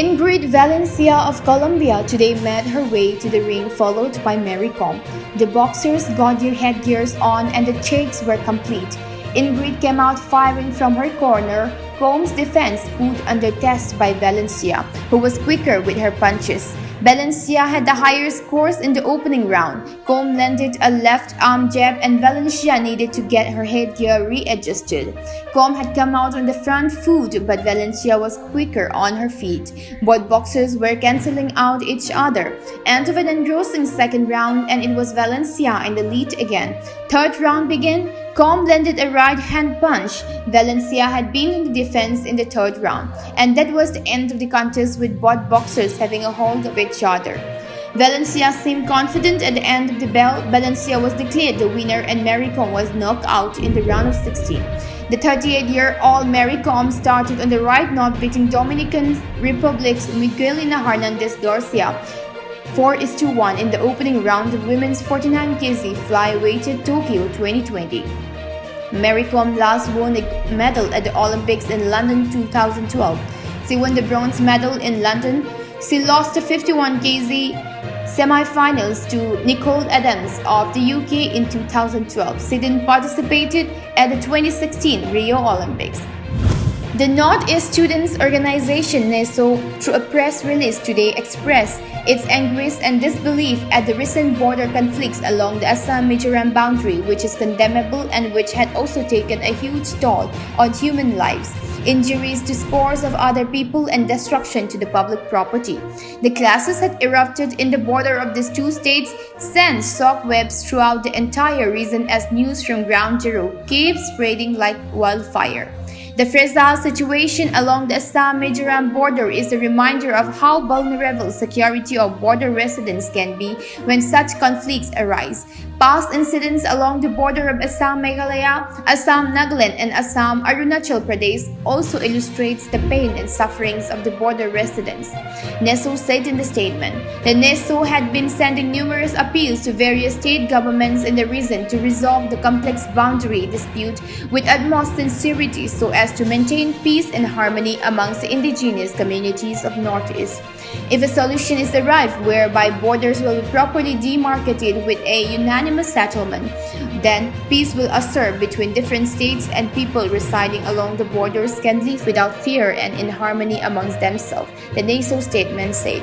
Ingrid Valencia of Colombia today made her way to the ring, followed by Mary Kom. The boxers got their headgears on and the checks were complete. Ingrid came out firing from her corner. Kom's defense put under test by Valencia, who was quicker with her punches. Valencia had the higher scores in the opening round. Kom landed a left arm jab and Valencia needed to get her headgear readjusted. Kom had come out on the front foot, but Valencia was quicker on her feet. Both boxers were cancelling out each other. End of an engrossing second round, and it was Valencia in the lead again. Third round began. Kom landed a right hand punch. Valencia had been in the defense in the third round, and that was the end of the contest with both boxers having a hold of each other. Valencia seemed confident at the end of the bell. Valencia was declared the winner and Mary Kom was knocked out in the round of 16. The 38-year-old Mary Kom started on the right note, beating Dominican Republic's Miguelina Hernandez Garcia 4-1 in the opening round of women's 49 kg flyweight Tokyo 2020. Mary Kom last won a medal at the Olympics in London 2012. She won the bronze medal in London. She lost the 51 kg semi-finals to Nicole Adams of the UK in 2012. She then participated at the 2016 Rio Olympics. The Northeast Students Organization NESO, through a press release today, expressed its anguish and disbelief at the recent border conflicts along the Assam-Mizoram boundary, which is condemnable and which had also taken a huge toll on human lives, injuries to scores of other people, and destruction to the public property. The clashes had erupted in the border of these two states, sent shockwaves throughout the entire region as news from Ground Zero keeps spreading like wildfire. The fragile situation along the Assam-Mizoram border is a reminder of how vulnerable security of border residents can be when such conflicts arise. Past incidents along the border of Assam-Meghalaya, Assam-Nagaland, and Assam-Arunachal Pradesh also illustrates the pain and sufferings of the border residents. NESO said in the statement. The NESO had been sending numerous appeals to various state governments in the region to resolve the complex boundary dispute with utmost sincerity so as to maintain peace and harmony amongst the indigenous communities of Northeast. If a solution is arrived whereby borders will be properly demarcated with a unanimous settlement, then peace will assert between different states and people residing along the borders can live without fear and in harmony amongst themselves, the NESO statement said.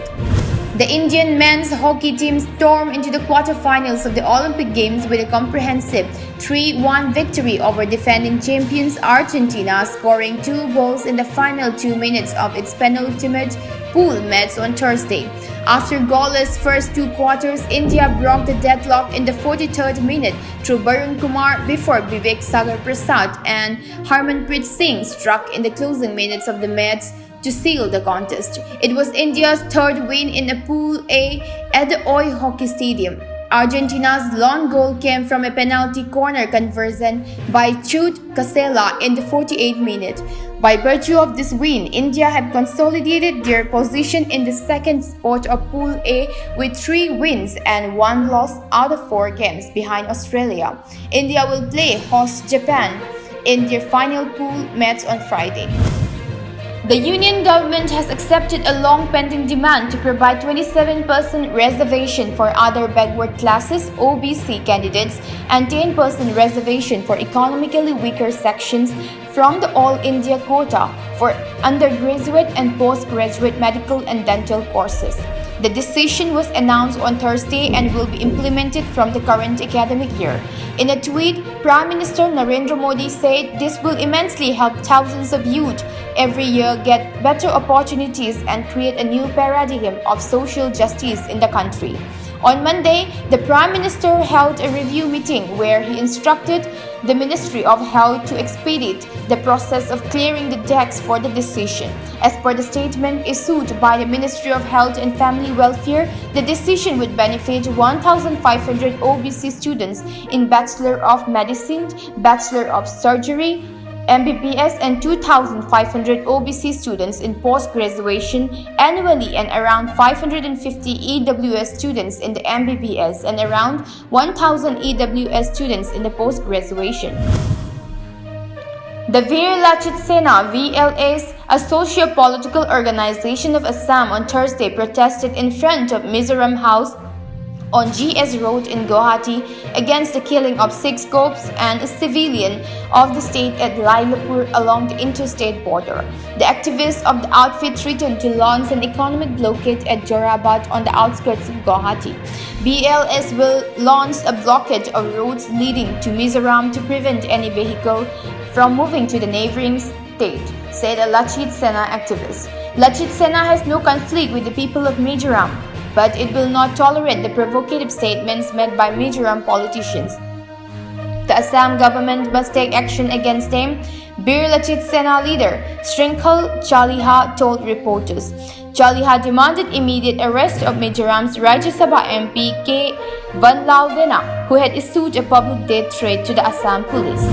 The Indian men's hockey team stormed into the quarterfinals of the Olympic Games with a comprehensive 3-1 victory over defending champions Argentina, scoring 2 goals in the final 2 minutes of its penultimate pool match on Thursday. After goalless first 2 quarters, India broke the deadlock in the 43rd minute through Barun Kumar before Vivek Sagar Prasad and Harmanpreet Singh struck in the closing minutes of the match to seal the contest. It was India's third win in a Pool A at the Oi Hockey Stadium. Argentina's lone goal came from a penalty corner conversion by Chut Casella in the 48th minute. By virtue of this win, India had consolidated their position in the second spot of Pool A with 3 wins and 1 loss out of 4 games behind Australia. India will play host Japan in their final pool match on Friday. The union government has accepted a long-pending demand to provide 27% reservation for other backward classes (OBC) candidates and 10% reservation for economically weaker sections from the All India quota for undergraduate and postgraduate medical and dental courses. The decision was announced on Thursday and will be implemented from the current academic year. In a tweet, Prime Minister Narendra Modi said this will immensely help thousands of youth every year get better opportunities and create a new paradigm of social justice in the country. On Monday, the Prime Minister held a review meeting where he instructed the Ministry of Health to expedite the process of clearing the decks for the decision. As per the statement issued by the Ministry of Health and Family Welfare, the decision would benefit 1,500 OBC students in Bachelor of Medicine, Bachelor of Surgery, MBBS, and 2,500 OBC students in post-graduation annually, and around 550 EWS students in the MBBS and around 1,000 EWS students in the post-graduation. The Veer Lachit Sena VLS A socio-political organization of Assam on Thursday protested in front of Mizoram House on GS Road in Guwahati against the killing of 6 cops and a civilian of the state at Lailapur along the interstate border. The activists of the outfit threatened to launch an economic blockade at Jorabad on the outskirts of Guwahati. BLS will launch a blockade of roads leading to Mizoram to prevent any vehicle from moving to the neighboring state, said a Lachit Sena activist. Lachit Sena has no conflict with the people of Mizoram, but it will not tolerate the provocative statements made by Mizoram politicians. The Assam government must take action against them, Bir Lachit Sena leader Shrinkhal Chaliha told reporters. Chaliha demanded immediate arrest of Mizoram's Rajya Sabha MP K. Vanlal Vena, who had issued a public death threat to the Assam police.